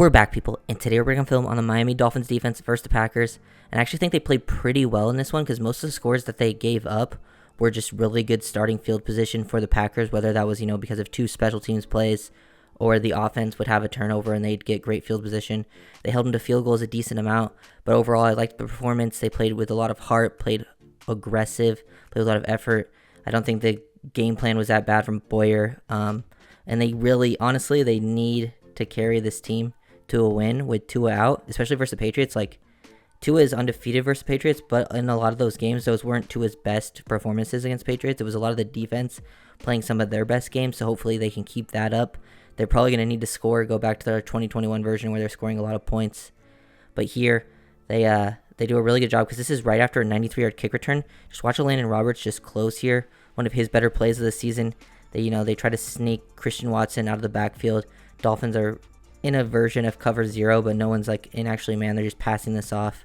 We're back, people, and today we're going to film on the Miami Dolphins defense versus the Packers. And I actually think they played pretty well in this one because most of the scores that they gave up were just really good starting field position for the Packers, whether that was, because of two special teams plays or the offense would have a turnover and they'd get great field position. They held them to field goals a decent amount, but overall I liked the performance. They played with a lot of heart, played aggressive, played with a lot of effort. I don't think the game plan was that bad from Boyer, and they really, honestly, they need to carry this team to a win with Tua out, especially versus the Patriots. Like, Tua is undefeated versus Patriots, but in a lot of those games, those weren't Tua's best performances against Patriots. It was a lot of the defense playing some of their best games, so hopefully they can keep that up. They're probably going to need to score, go back to their 2021 version where they're scoring a lot of points. But here, they do a really good job because this is right after a 93-yard kick return. Just watch Landon Roberts just close here. One of his better plays of the season. They try to sneak Christian Watson out of the backfield. Dolphins are in a version of cover 0, but no one's like in actually man. They're just passing this off.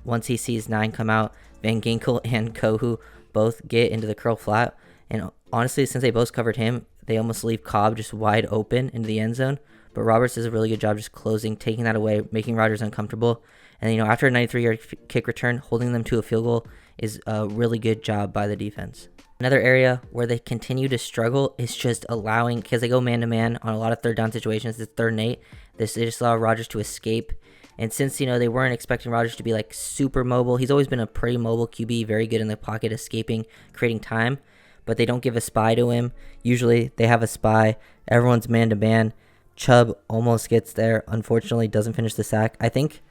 Once he sees 9 come out, Van Ginkel and Kohu both get into the curl flat. And honestly, since they both covered him, they almost leave Cobb just wide open into the end zone. But Roberts does a really good job just closing, taking that away, making Rodgers uncomfortable. And, after a 93-yard kick return, holding them to a field goal is a really good job by the defense. Another area where they continue to struggle is just allowing, because they go man-to-man on a lot of third down situations, it's 3rd and 8. They just allow Rodgers to escape. And since, they weren't expecting Rodgers to be, like, super mobile, he's always been a pretty mobile QB, very good in the pocket, escaping, creating time. But they don't give a spy to him. Usually they have a spy. Everyone's man-to-man. Chubb almost gets there. Unfortunately, doesn't finish the sack. I think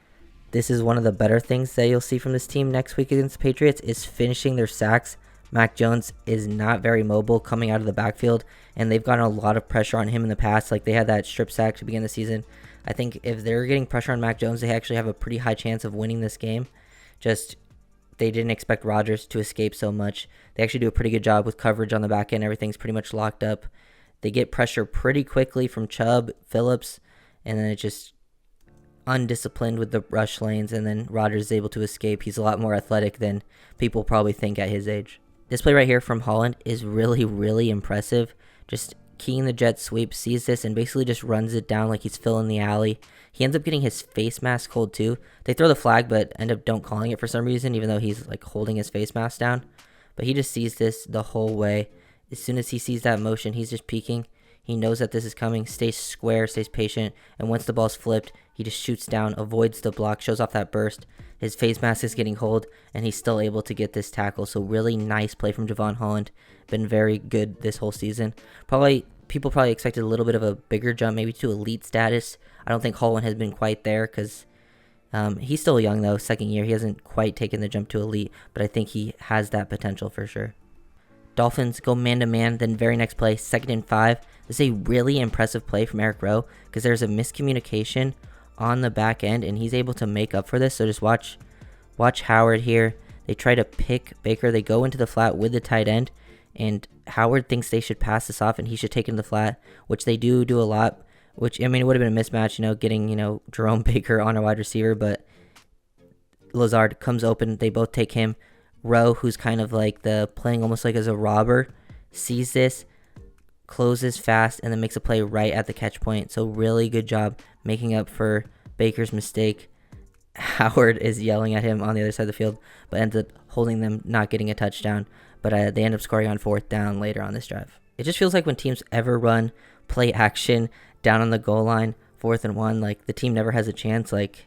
this is one of the better things that you'll see from this team next week against the Patriots is finishing their sacks. Mac Jones is not very mobile coming out of the backfield, and they've gotten a lot of pressure on him in the past. Like, they had that strip sack to begin the season. I think if they're getting pressure on Mac Jones, they actually have a pretty high chance of winning this game. Just, they didn't expect Rodgers to escape so much. They actually do a pretty good job with coverage on the back end. Everything's pretty much locked up. They get pressure pretty quickly from Chubb, Phillips, and then it's just undisciplined with the rush lanes, and then Rodgers is able to escape. He's a lot more athletic than people probably think at his age. This play right here from Holland is really, really impressive. Just keying the jet sweep, sees this, and basically just runs it down like he's filling the alley. He ends up getting his face mask hold too. They throw the flag, but end up don't calling it for some reason, even though he's like holding his face mask down. But he just sees this the whole way. As soon as he sees that motion, he's just peeking. He knows that this is coming, stays square, stays patient, and once the ball's flipped, he just shoots down, avoids the block, shows off that burst. His face mask is getting hold, and he's still able to get this tackle. So really nice play from Javon Holland. Been very good this whole season. People probably expected a little bit of a bigger jump, maybe to elite status. I don't think Holland has been quite there because he's still young, though, 2nd year. He hasn't quite taken the jump to elite, but I think he has that potential for sure. Dolphins go man-to-man, then very next play, 2nd and 5. This is a really impressive play from Eric Rowe because there's a miscommunication on the back end, and he's able to make up for this. So just watch Howard here. They try to pick Baker. They go into the flat with the tight end, and Howard thinks they should pass this off, and he should take it in the flat, which they do a lot, which, it would have been a mismatch, getting, Jerome Baker on a wide receiver, but Lazard comes open. They both take him. Rowe, who's kind of like playing almost like as a robber, sees this, closes fast, and then makes a play right at the catch point. So really good job making up for Baker's mistake. Howard is yelling at him on the other side of the field, but ends up holding them, not getting a touchdown. But they end up scoring on 4th down later on this drive. It just feels like when teams ever run play action down on the goal line, 4th and 1, like the team never has a chance. Like,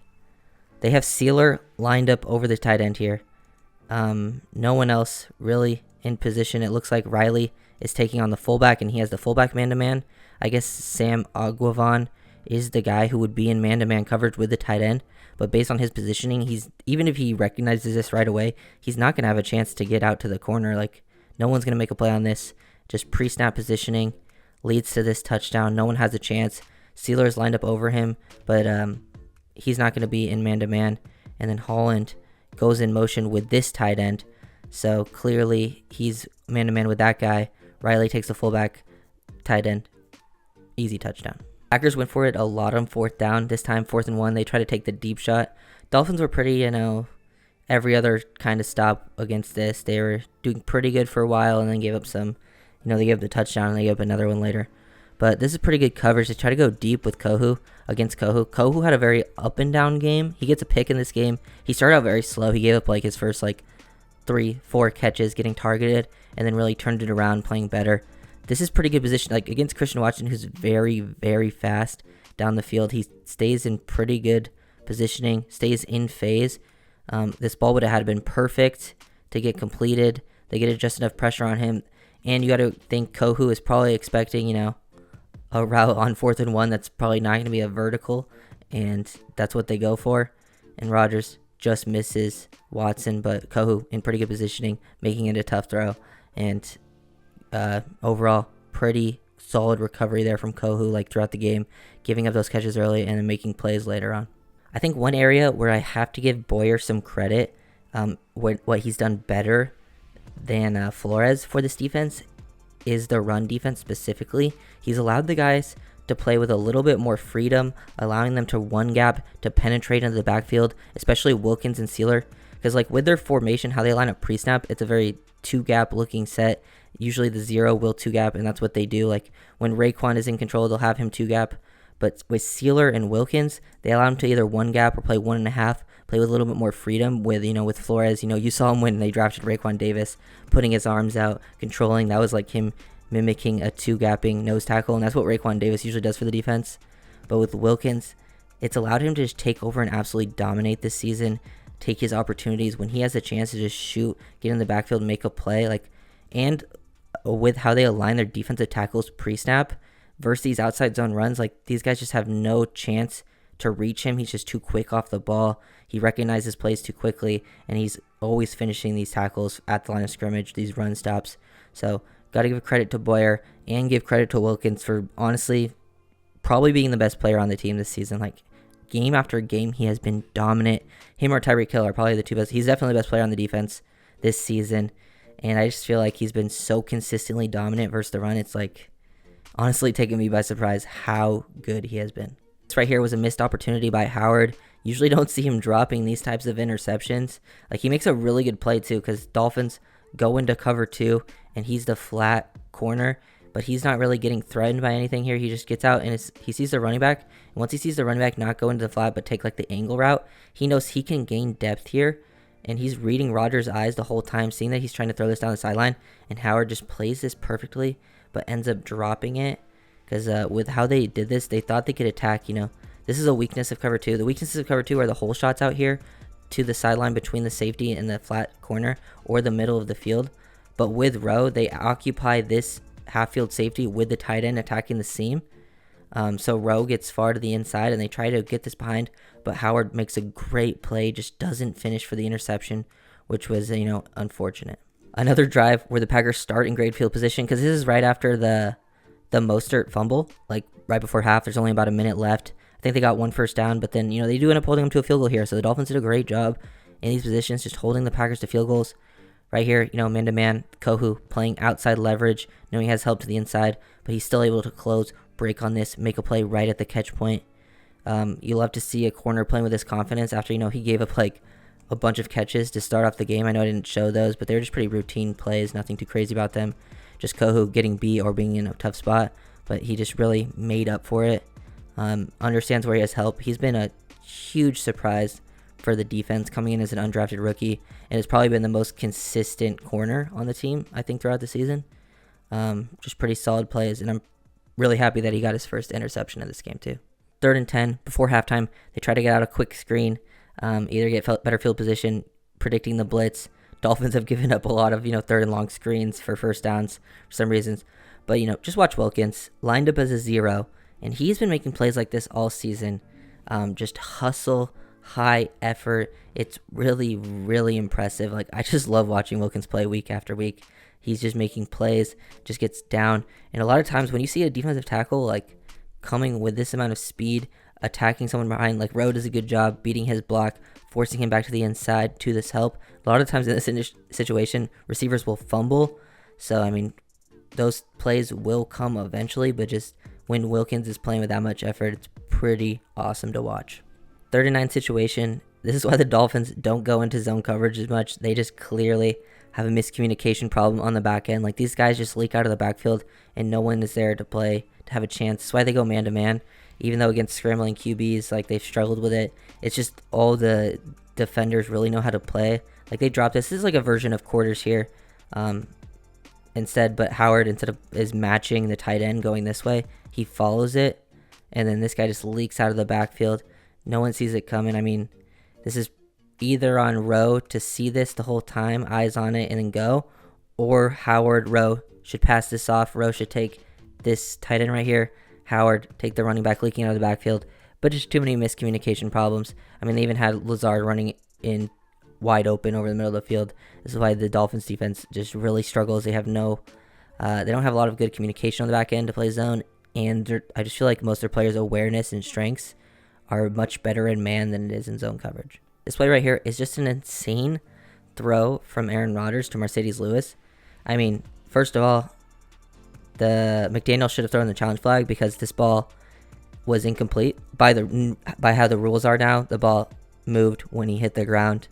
they have Sealer lined up over the tight end here. No one else really in position. It looks like Riley is taking on the fullback, and he has the fullback man-to-man. I guess Sam Aguavon is the guy who would be in man-to-man coverage with the tight end, but based on his positioning, even if he recognizes this right away, he's not going to have a chance to get out to the corner. Like, no one's going to make a play on this. Just pre-snap positioning leads to this touchdown. No one has a chance. Sealer's lined up over him, but he's not going to be in man-to-man. And then Holland goes in motion with this tight end. So clearly he's man-to-man with that guy. Riley takes the fullback, tight end. Easy touchdown. Packers went for it a lot on 4th down. This time 4th and 1. They try to take the deep shot. Dolphins were pretty, every other kind of stop against this. They were doing pretty good for a while and then gave up some, they gave up the touchdown and they gave up another one later. But this is pretty good coverage. They try to go deep with Kohu against Kohu. Kohu had a very up and down game. He gets a pick in this game. He started out very slow. He gave up like his first like 3-4 catches getting targeted, and then really turned it around, playing better. This is pretty good position, like against Christian Watson, who's very, very fast down the field. He stays in pretty good positioning, stays in phase. This ball would have had been perfect to get completed. They get just enough pressure on him, and you got to think Kohu is probably expecting, you know, a route on 4th and 1 that's probably not going to be a vertical, and that's what they go for. And Rodgers just misses Watson, but Kohu in pretty good positioning, making it a tough throw. And overall, pretty solid recovery there from Kohu, like throughout the game, giving up those catches early and then making plays later on. I think one area where I have to give Boyer some credit, what he's done better than Flores for this defense, is the run defense specifically. He's allowed the guys to play with a little bit more freedom, allowing them to one gap to penetrate into the backfield, especially Wilkins and Sealer. Because like with their formation, how they line up pre-snap, it's a very 2-gap looking set. Usually the 0 will 2-gap, and that's what they do. Like when Raekwon is in control, they'll have him 2-gap. But with Sealer and Wilkins, they allow him to either 1-gap or play 1.5, play with a little bit more freedom. With, you know, with Flores, you know, you saw him when they drafted Raekwon Davis, putting his arms out, controlling. That was like him mimicking a 2-gapping nose tackle, and that's what Raekwon Davis usually does for the defense. But with Wilkins, it's allowed him to just take over and absolutely dominate this season, take his opportunities when he has a chance to just shoot, get in the backfield, make a play. Like, and with how they align their defensive tackles pre-snap versus these outside zone runs, like these guys just have no chance to reach him. He's just too quick off the ball. He recognizes plays too quickly, and he's always finishing these tackles at the line of scrimmage, these run stops. So got to give credit to Boyer and give credit to Wilkins for honestly probably being the best player on the team this season. Like game after game, he has been dominant. Him or Tyreek Hill are probably the two best. He's definitely the best player on the defense this season, and I just feel like he's been so consistently dominant versus the run. It's like honestly taking me by surprise how good he has been. This right here was a missed opportunity by Howard. Usually don't see him dropping these types of interceptions. Like he makes a really good play too, because Dolphins go into cover 2 and he's the flat corner, but he's not really getting threatened by anything here. He just gets out and he sees the running back, and once he sees the running back not go into the flat but take like the angle route, he knows he can gain depth here, and he's reading Rodgers' eyes the whole time, seeing that he's trying to throw this down the sideline, and Howard just plays this perfectly but ends up dropping it. Because with how they did this, they thought they could attack, you know. This is a weakness of cover 2. The weaknesses of cover 2 are the hole shots out here to the sideline between the safety and the flat corner or the middle of the field. But with Rowe, they occupy this half-field safety with the tight end attacking the seam. So Rowe gets far to the inside, and they try to get this behind, but Howard makes a great play, just doesn't finish for the interception, which was, you know, unfortunate. Another drive where the Packers start in great field position, because this is right after the Mostert fumble, like right before half. There's only about a minute left. I think they got 1 first down, but then, you know, they do end up holding them to a field goal here. So the Dolphins did a great job in these positions, just holding the Packers to field goals. Right here, you know, man-to-man, Kohu playing outside leverage, knowing he has help to the inside, but he's still able to close, break on this, make a play right at the catch point. You love to see a corner playing with this confidence after, you know, he gave up like a bunch of catches to start off the game. I know I didn't show those, but they're just pretty routine plays, nothing too crazy about them. Just Kohu getting beat or being in a tough spot, but he just really made up for it. Understands where he has help. He's been a huge surprise for the defense coming in as an undrafted rookie, and has probably been the most consistent corner on the team, I think, throughout the season. Just pretty solid plays, and I'm really happy that he got his first interception of this game too. 3rd and 10 before halftime, they try to get out a quick screen, either get better field position, predicting the blitz. Dolphins have given up a lot of, you know, 3rd and long screens for first downs for some reasons. But, you know, just watch Wilkins, lined up as a 0, and he's been making plays like this all season. Just hustle, high effort. It's really, really impressive. Like, I just love watching Wilkins play week after week. He's just making plays, just gets down. And a lot of times when you see a defensive tackle, like, coming with this amount of speed, attacking someone behind, like Rowe does a good job beating his block, forcing him back to the inside to this help. A lot of times in this situation, receivers will fumble. So, I mean, those plays will come eventually, but just when Wilkins is playing with that much effort, it's pretty awesome to watch. 3rd and 9 situation, This is why the Dolphins don't go into zone coverage as much. They just clearly have a miscommunication problem on the back end. Like, these guys just leak out of the backfield, and no one is there to play, to have a chance. That's why they go man-to-man. Even though against scrambling QBs, like, they've struggled with it. It's just all the defenders really know how to play. Like, they drop this. This is like a version of quarters here. But Howard, is matching the tight end going this way, he follows it, and then this guy just leaks out of the backfield. No one sees it coming. I mean, this is either on Rowe to see this the whole time, eyes on it, and then go, or Howard, Rowe should pass this off. Rowe should take this tight end right here. Howard take the running back leaking out of the backfield, but just too many miscommunication problems. I mean, they even had Lazard running in wide open over the middle of the field. This is why the Dolphins defense just really struggles. They have they don't have a lot of good communication on the back end to play zone, and I just feel like most of their players' awareness and strengths are much better in man than it is in zone coverage. This play right here is just an insane throw from Aaron Rodgers to Mercedes Lewis. I mean, first of all, the McDaniel should have thrown the challenge flag because this ball was incomplete. By how the rules are now, the ball moved when he hit the ground,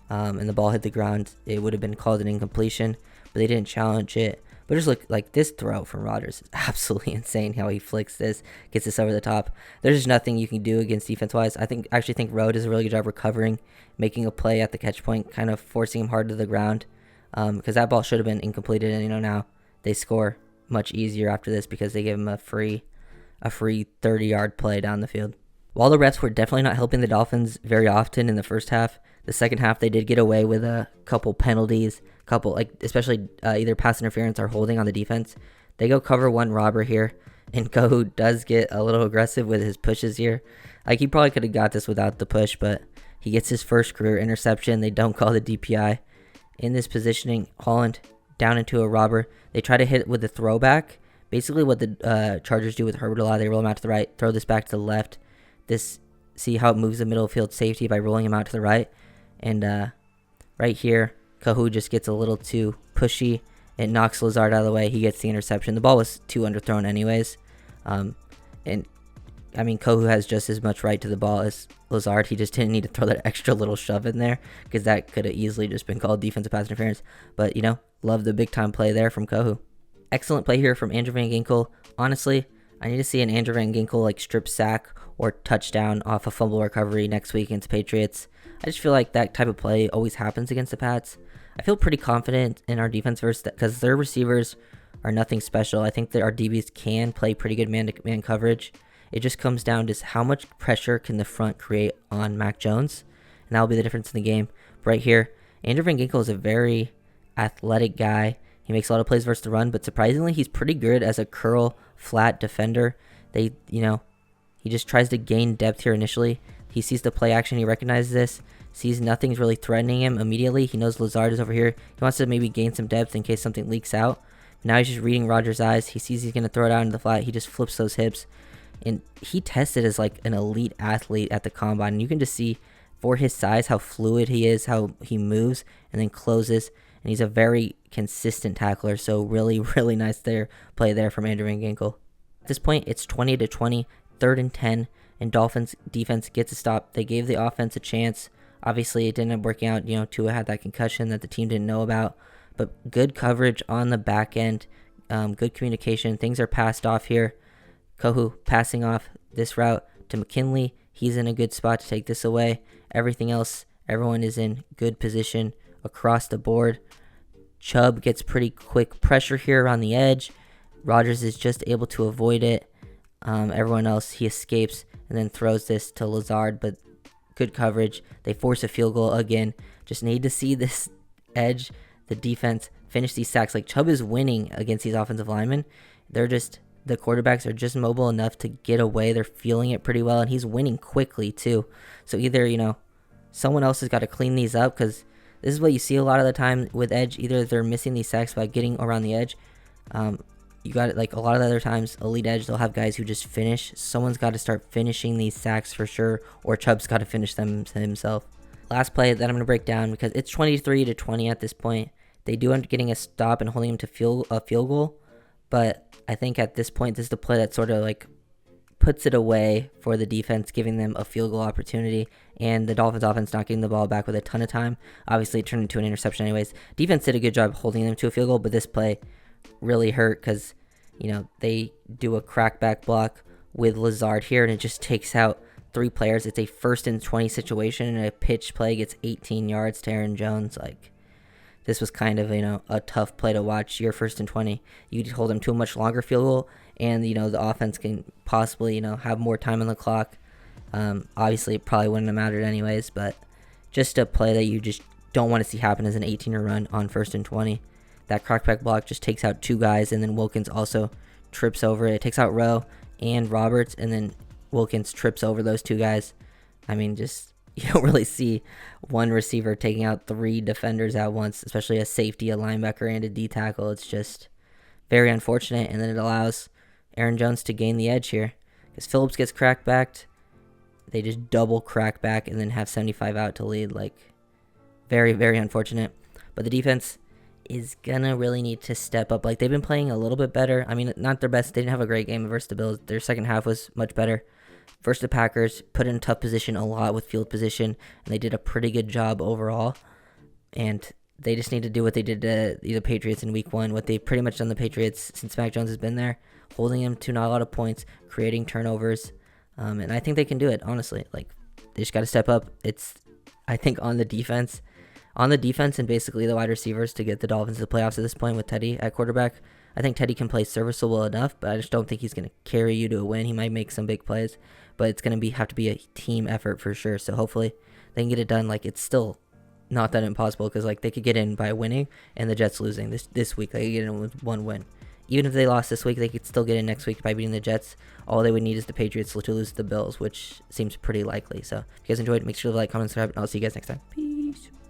and the ball hit the ground. It would have been called an incompletion, but they didn't challenge it. But just look, like, this throw from Rodgers is absolutely insane how he flicks this, gets this over the top. There's just nothing you can do against defense-wise. I actually think Rowe does a really good job recovering, making a play at the catch point, kind of forcing him hard to the ground, because that ball should have been incompleted, and now they score much easier after this because they give him a free 30-yard play down the field. While the refs were definitely not helping the Dolphins very often in the first half, the second half they did get away with a couple penalties, especially either pass interference or holding on the defense. They go cover one robber here, and Kohu does get a little aggressive with his pushes here. Like, he probably could have got this without the push, but he gets his first career interception. They don't call the DPI. In this positioning, Holland down into a robber. They try to hit it with the throwback. Basically what the Chargers do with Herbert a lot. They roll him out to the right, throw this back to the left. See how it moves the middle field safety by rolling him out to the right. And right here, Kohu just gets a little too pushy. It knocks Lazard out of the way. He gets the interception. The ball was too underthrown anyways. And I mean, Kohu has just as much right to the ball as Lazard. He just didn't need to throw that extra little shove in there because that could have easily just been called defensive pass interference. But, love the big-time play there from Kohu. Excellent play here from Andrew Van Ginkel. Honestly, I need to see an Andrew Van Ginkel strip sack or touchdown off a fumble recovery next week against Patriots. I just feel like that type of play always happens against the Pats. I feel pretty confident in our defense because their receivers are nothing special. I think that our DBs can play pretty good man-to-man coverage. It just comes down to how much pressure can the front create on Mac Jones, and that will be the difference in the game. But right here, Andrew Van Ginkel is a very athletic guy. He makes a lot of plays versus the run, but surprisingly, he's pretty good as a curl flat defender. He just tries to gain depth here initially. He sees the play action. He recognizes this, sees nothing's really threatening him immediately. He knows Lazard is over here. He wants to maybe gain some depth in case something leaks out. Now he's just reading Rodgers' eyes. He sees he's going to throw it out into the flat. He just flips those hips. And he tested as like an elite athlete at the combine. And you can just see for his size how fluid he is, how he moves and then closes. And he's a very consistent tackler. So really, really nice play there from Andrew Van Ginkel. At this point, it's 20-20, 3rd and 10. And Dolphins defense gets a stop. They gave the offense a chance. Obviously, it didn't end up working out. Tua had that concussion that the team didn't know about. But good coverage on the back end. Good communication. Things are passed off here. Kohu passing off this route to McKinley. He's in a good spot to take this away. Everything else, everyone is in good position across the board. Chubb gets pretty quick pressure here around the edge. Rodgers is just able to avoid it. Everyone else, he escapes and then throws this to Lazard, but good coverage. They force a field goal again. Just need to see this edge, the defense, finish these sacks. Like, Chubb is winning against these offensive linemen. The quarterbacks are just mobile enough to get away. They're feeling it pretty well, and he's winning quickly too. So either, someone else has got to clean these up, because this is what you see a lot of the time with edge. Either they're missing these sacks by getting around the edge. You got it, like a lot of the other times, elite edge, they'll have guys who just finish. Someone's got to start finishing these sacks for sure, or Chubb's got to finish them himself. Last play that I'm going to break down, because it's 23-20 at this point. They do end up getting a stop and holding him to a field goal, but I think at this point, this is the play that sort of like puts it away for the defense, giving them a field goal opportunity, and the Dolphins offense not getting the ball back with a ton of time. Obviously, it turned into an interception anyways. Defense did a good job holding them to a field goal, but this play really hurt because, they do a crackback block with Lazard here, and it just takes out 3 players. It's a 1st and 20 situation, and a pitch play gets 18 yards to Aaron Jones. This was kind of, a tough play to watch. Your 1st and 20. You hold them to a much longer field goal, and, the offense can possibly, have more time on the clock. Obviously, it probably wouldn't have mattered anyways, but just a play that you just don't want to see happen as an 18-yard run on 1st and 20. That crackback block just takes out 2 guys, and then Wilkins also trips over it. It takes out Rowe and Roberts, and then Wilkins trips over those 2 guys. You don't really see one receiver taking out 3 defenders at once, especially a safety, a linebacker, and a D tackle. It's just very unfortunate, and then it allows Aaron Jones to gain the edge here because Phillips gets crackbacked. They just double crackback and then have 75 out to lead. Very, very unfortunate. But the defense is gonna really need to step up. They've been playing a little bit better. I mean, not their best. They didn't have a great game versus the Bills. Their second half was much better. Versus the Packers, put in a tough position a lot with field position, and they did a pretty good job overall. And they just need to do what they did to the Patriots in week 1, what they've pretty much done the Patriots since Mac Jones has been there, holding them to not a lot of points, creating turnovers. And I think they can do it, honestly. They just got to step up. It's, I think, on the defense and basically the wide receivers to get the Dolphins to the playoffs at this point with Teddy at quarterback. I think Teddy can play serviceable enough, but I just don't think he's going to carry you to a win. He might make some big plays, but it's going to have to be a team effort for sure. So hopefully they can get it done. It's still not that impossible because they could get in by winning and the Jets losing this week. They could get in with 1 win. Even if they lost this week, they could still get in next week by beating the Jets. All they would need is the Patriots to lose to the Bills, which seems pretty likely. So if you guys enjoyed, make sure to like, comment, subscribe, and I'll see you guys next time. Peace.